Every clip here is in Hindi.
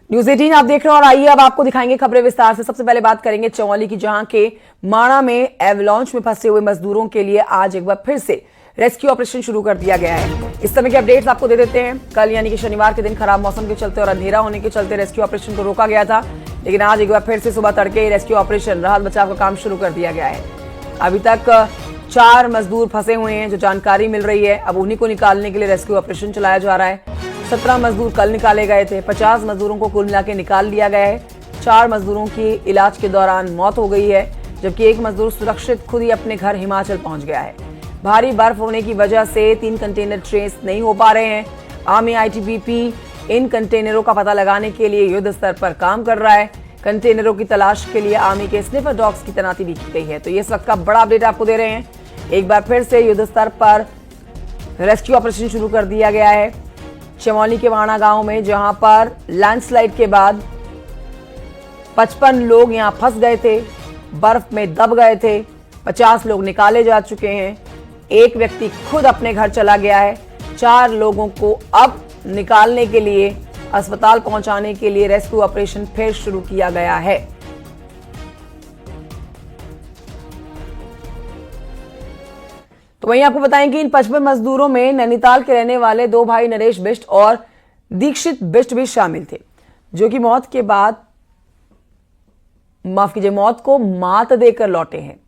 न्यूज 18 आप देख रहे हो और आइए अब आपको दिखाएंगे खबरें विस्तार से। सबसे पहले बात करेंगे चमोली की, जहां के माणा में एवलांच में फंसे हुए मजदूरों के लिए आज एक बार फिर से रेस्क्यू ऑपरेशन शुरू कर दिया गया है। इस समय के अपडेट्स आपको दे देते हैं। कल यानी कि शनिवार के दिन खराब मौसम के चलते और अंधेरा होने के चलते रेस्क्यू ऑपरेशन को रोका गया था, लेकिन आज एक बार फिर से सुबह तड़के रेस्क्यू ऑपरेशन राहत बचाव का काम शुरू कर दिया गया है। अभी तक 4 मजदूर फंसे हुए हैं जो जानकारी मिल रही है। अब उन्हीं को निकालने के लिए रेस्क्यू ऑपरेशन चलाया जा रहा है। 17 मजदूर कल निकाले गए थे। 50 मजदूरों को कुल मिला के निकाल लिया गया है। 4 मजदूरों की इलाज के दौरान मौत हो गई है, जबकि एक मजदूर सुरक्षित खुद ही अपने घर हिमाचल पहुंच गया है। भारी बर्फ होने की वजह से 3 कंटेनर ट्रेस नहीं हो पा रहे हैं। आर्मी आईटीबीपी इन कंटेनरों का पता लगाने के लिए युद्ध स्तर पर काम कर रहा है। कंटेनरों की तलाश के लिए आर्मी के स्निफर डॉग्स की तैनाती भी की गई है। तो ये इस वक्त का बड़ा अपडेट आपको दे रहे हैं। एक बार फिर से युद्ध स्तर पर रेस्क्यू ऑपरेशन शुरू कर दिया गया है चमोली के वाणा गांव में, जहां पर लैंडस्लाइड के बाद 55 लोग यहां फंस गए थे, बर्फ में दब गए थे। 50 लोग निकाले जा चुके हैं। एक व्यक्ति खुद अपने घर चला गया है। 4 लोगों को अब निकालने के लिए, अस्पताल पहुंचाने के लिए रेस्क्यू ऑपरेशन फिर शुरू किया गया है। तो वहीं आपको बताएं कि इन 55 मजदूरों में नैनीताल के रहने वाले 2 भाई नरेश बिष्ट और दीक्षित बिष्ट भी शामिल थे, जो कि मौत को मात देकर लौटे हैं।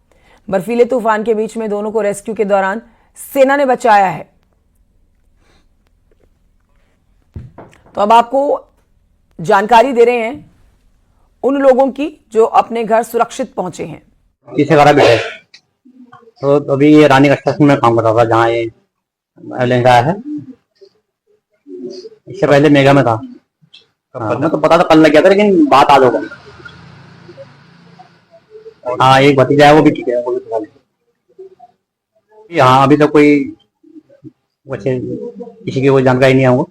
बर्फीले तूफान के बीच में दोनों को रेस्क्यू के दौरान सेना ने बचाया है। तो अब आपको जानकारी दे रहे हैं उन लोगों की जो अपने घर सुरक्षित पहुंचे हैं। तो अभी ये रानी का स्टेशन में काम कर रहा था, जहाँ ये एयरलाइन आया है। इससे पहले मेगा में था। हाँ, तो पता तो कल लग गया था, लेकिन बात आज होगा। हाँ, एक भतीजा है, वो भी ठीक है, वो भी पता नहीं। हाँ, अभी तो कोई वैसे किसी की कोई जानकारी नहीं है वो।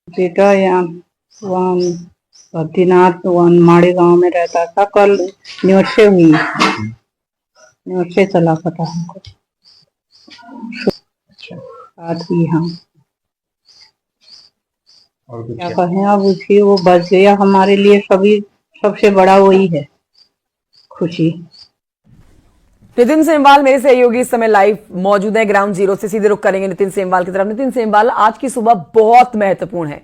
बेटा यहाँ वहाँ बद्रीनाथ वन माड़े गांव में रहता था। कल न्यूज से हुई, न्यूज से चला पता हमको। बात हुई। हाँ, क्या कहें अब, उसकी वो बच गया। हमारे लिए सभी सबसे बड़ा वही है खुशी। नितिन सेमवाल मेरे सहयोगी इस समय लाइव मौजूद है ग्राउंड जीरो से। सीधे रुख करेंगे नितिन सेमवाल की तरफ। नितिन सेमवाल, आज की सुबह बहुत महत्वपूर्ण है।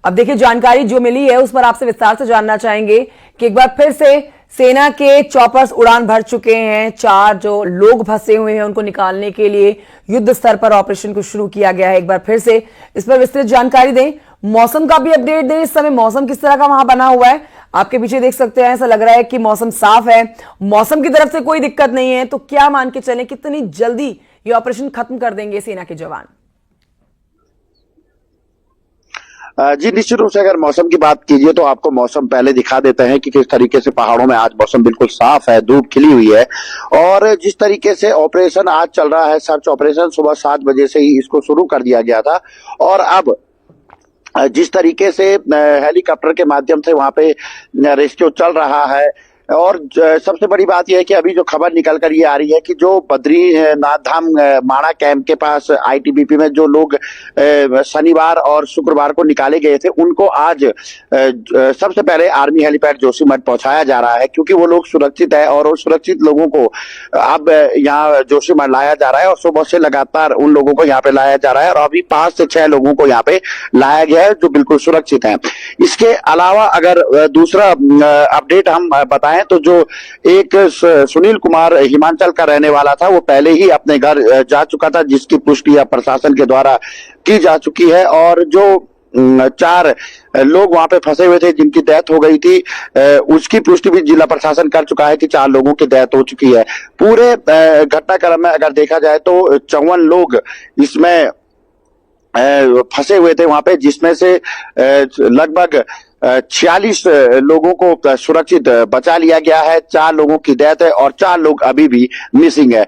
अब देखिए, जानकारी जो मिली है उस पर आपसे विस्तार से जानना चाहेंगे कि एक बार फिर से सेना के चॉपर्स उड़ान भर चुके हैं। 4 जो लोग फंसे हुए हैं उनको निकालने के लिए युद्ध स्तर पर ऑपरेशन को शुरू किया गया है। एक बार फिर से इस पर विस्तृत जानकारी दें, मौसम का भी अपडेट दें। इस समय मौसम किस तरह का वहां बना हुआ है? आपके पीछे देख सकते हैं, ऐसा लग रहा है कि मौसम साफ है, मौसम की तरफ से कोई दिक्कत नहीं है। तो क्या मान के चलें कितनी जल्दी ये ऑपरेशन खत्म कर देंगे सेना के जवान? जी, निश्चित रूप से अगर मौसम की बात कीजिए तो आपको मौसम पहले दिखा देते हैं कि किस तरीके से पहाड़ों में आज मौसम बिल्कुल साफ है, धूप खिली हुई है। और जिस तरीके से ऑपरेशन आज चल रहा है, सर्च ऑपरेशन, सुबह 7 बजे से ही इसको शुरू कर दिया गया था। और अब जिस तरीके से हेलीकॉप्टर के माध्यम से वहां पे रेस्क्यू चल रहा है, और सबसे बड़ी बात यह है कि अभी जो खबर निकल कर ये आ रही है कि जो बद्रीनाथ धाम माणा कैंप के पास आईटीबीपी में जो लोग शनिवार और शुक्रवार को निकाले गए थे, उनको आज सबसे पहले आर्मी हेलीपैड जोशीमठ पहुंचाया जा रहा है, क्योंकि वो लोग सुरक्षित है। और उस सुरक्षित लोगों को अब यहाँ जोशीमठ लाया जा रहा है, और सुबह से लगातार उन लोगों को यहाँ पे लाया जा रहा है। और अभी 5 से 6 लोगों को यहाँ पे लाया गया है जो बिल्कुल सुरक्षित है। इसके अलावा अगर दूसरा अपडेट हम बताएं तो जो एक सुनील कुमार हिमाचल का रहने वाला था, वो पहले ही अपने घर जा चुका था, जिसकी पुष्टि प्रशासन के द्वारा की जा चुकी है। और जो 4 लोग वहां पे फंसे हुए थे जिनकी डेथ हो गई थी, उसकी पुष्टि भी जिला प्रशासन कर चुका है कि 4 लोगों की डेथ हो चुकी है। पूरे घटनाक्रम में अगर देखा जाए तो 54 लोग इसमें फंसे हुए थे वहां पे, जिसमें से लगभग 46 लोगों को सुरक्षित बचा लिया गया है। 4 लोगों की डेथ है और 4 लोग अभी भी मिसिंग है।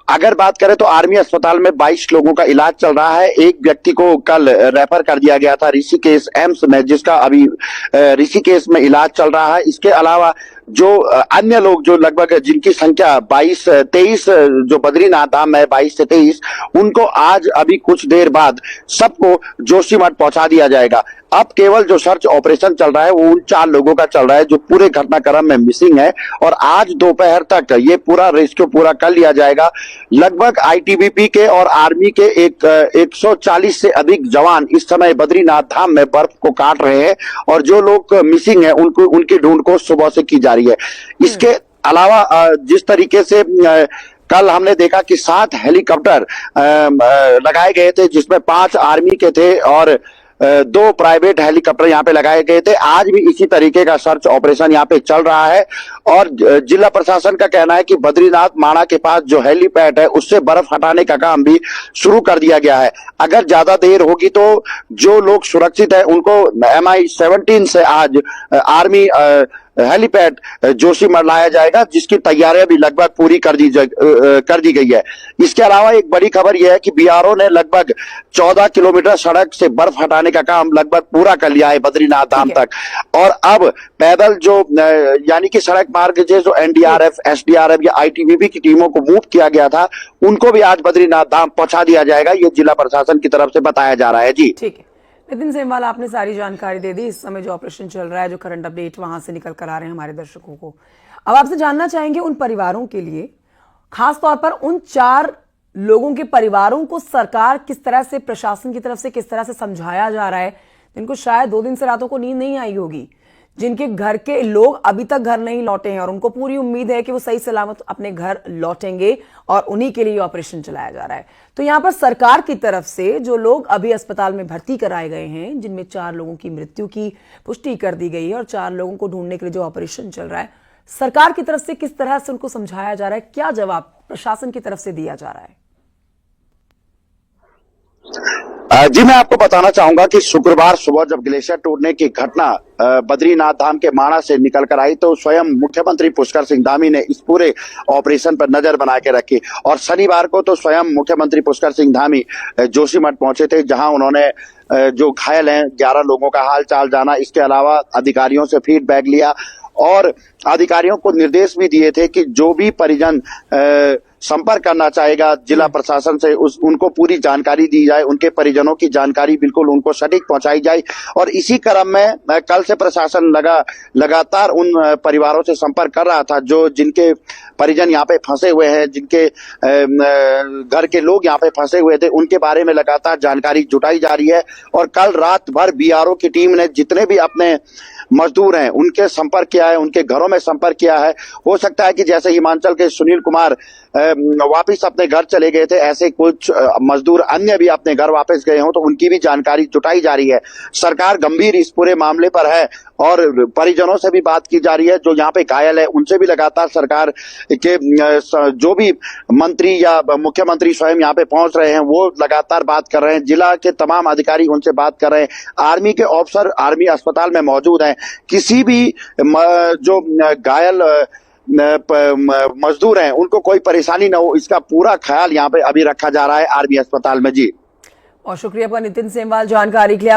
अगर बात करें तो आर्मी अस्पताल में 22 लोगों का इलाज चल रहा है। एक व्यक्ति को कल रेफर कर दिया गया था ऋषिकेश एम्स में, जिसका अभी ऋषिकेश में इलाज चल रहा है। इसके अलावा जो अन्य लोग जो लगभग जिनकी संख्या 22-23 जो बद्रीनाथ धाम है 22 से 23, उनको आज अभी कुछ देर बाद सबको जोशीमठ पहुंचा दिया जाएगा। अब केवल जो सर्च ऑपरेशन चल रहा है वो उन 4 लोगों का चल रहा है जो पूरे घटनाक्रम में मिसिंग है, और आज दोपहर तक ये पूरा रेस्क्यू पूरा कर लिया जाएगा। लगभग आईटीबीपी के और आर्मी के 140 से अधिक जवान इस समय बद्रीनाथ धाम में बर्फ को काट रहे हैं, और जो लोग मिसिंग है उनकी ढूंढ को सुबह से की जा रही है। इसके अलावा जिस तरीके से कल हमने देखा कि 7 हेलीकॉप्टर लगाए गए थे, जिसमें 5 आर्मी के थे और 2 प्राइवेट हेलीकॉप्टर यहाँ पे लगाए गए थे। आज भी इसी तरीके का सर्च ऑपरेशन यहाँ पे चल रहा है, और जिला प्रशासन का कहना है कि बद्रीनाथ माणा के पास जो हेलीपैड है उससे बर्फ हटाने का काम भी शुरू कर दिया गया है। अगर ज्यादा देर होगी तो जो लोग सुरक्षित है उनको MI-17 से आज आर्मी हेलीपैड जोशीमठ लाया जाएगा, जिसकी तैयारियां भी लगभग पूरी कर दी गई है। इसके अलावा एक बड़ी खबर यह है कि बीआरओ ने लगभग 14 किलोमीटर सड़क से बर्फ हटाने का काम लगभग पूरा कर लिया है बद्रीनाथ धाम तक, और अब पैदल जो यानी कि सड़क मार्ग से जो एनडीआरएफ, एसडीआरएफ या आईटीबीपी की टीमों को मूव किया गया था उनको भी आज बद्रीनाथ धाम पहुंचा दिया जाएगा, ये जिला प्रशासन की तरफ से बताया जा रहा है। जी ठीक है, नितिन सेमवाल, आपने सारी जानकारी दे दी। इस समय जो ऑपरेशन चल रहा है, जो करंट अपडेट वहां से निकल कर आ रहे हैं हमारे दर्शकों को, अब आपसे जानना चाहेंगे उन परिवारों के लिए, खास तौर पर उन 4 लोगों के परिवारों को सरकार किस तरह से, प्रशासन की तरफ से किस तरह से समझाया जा रहा है, जिनको शायद 2 दिन से रातों को नींद नहीं आई होगी, जिनके घर के लोग अभी तक घर नहीं लौटे हैं और उनको पूरी उम्मीद है कि वो सही सलामत अपने घर लौटेंगे, और उन्हीं के लिए ऑपरेशन चलाया जा रहा है। तो यहां पर सरकार की तरफ से जो लोग अभी अस्पताल में भर्ती कराए गए हैं, जिनमें 4 लोगों की मृत्यु की पुष्टि कर दी गई है और 4 लोगों को ढूंढने के लिए जो ऑपरेशन चल रहा है, सरकार की तरफ से किस तरह से उनको समझाया जा रहा है, क्या जवाब प्रशासन की तरफ से दिया जा रहा है? जी मैं आपको बताना चाहूंगा कि शुक्रवार सुबह जब ग्लेशियर टूटने की घटना बद्रीनाथ धाम के माणा से निकल कर आई तो स्वयं मुख्यमंत्री पुष्कर सिंह धामी ने इस पूरे ऑपरेशन पर नजर बना के रखी, और शनिवार को तो स्वयं मुख्यमंत्री पुष्कर सिंह धामी जोशीमठ पहुंचे थे, जहां उन्होंने जो घायल हैं 11 लोगों का हाल चाल जाना, इसके अलावा अधिकारियों से फीडबैक लिया और अधिकारियों को निर्देश भी दिए थे कि जो भी परिजन संपर्क करना चाहेगा जिला प्रशासन से उनको पूरी जानकारी दी जाए, उनके परिजनों की जानकारी बिल्कुल उनको सटीक पहुंचाई जाए। और इसी क्रम में कल से प्रशासन लगातार उन परिवारों से संपर्क कर रहा था जो जिनके परिजन यहाँ पे फंसे हुए हैं, जिनके घर के लोग यहाँ पे फंसे हुए थे, उनके बारे में लगातार जानकारी जुटाई जा रही है। और कल रात भर बीआरओ की टीम ने जितने भी अपने मजदूर हैं उनके संपर्क किया है, उनके घरों में संपर्क किया है। हो सकता है कि जैसे हिमाचल के सुनील कुमार वापिस अपने घर चले गए थे, ऐसे कुछ मजदूर अन्य भी अपने घर वापस गए हों, तो उनकी भी जानकारी जुटाई जा रही है। सरकार गंभीर इस पूरे मामले पर है और परिजनों से भी बात की जा रही है, जो यहाँ पे घायल है उनसे भी लगातार सरकार के जो भी मंत्री या मुख्यमंत्री स्वयं यहाँ पे पहुंच रहे हैं वो लगातार बात कर रहे हैं। जिला के तमाम अधिकारी उनसे बात कर रहे हैं। आर्मी के ऑफिसर आर्मी अस्पताल में मौजूद हैं। किसी भी जो घायल मजदूर हैं उनको कोई परेशानी ना हो, इसका पूरा ख्याल यहाँ पे अभी रखा जा रहा है आर्मी अस्पताल में। जी और शुक्रिया आपका नितिन सेमवाल जानकारी के लिए।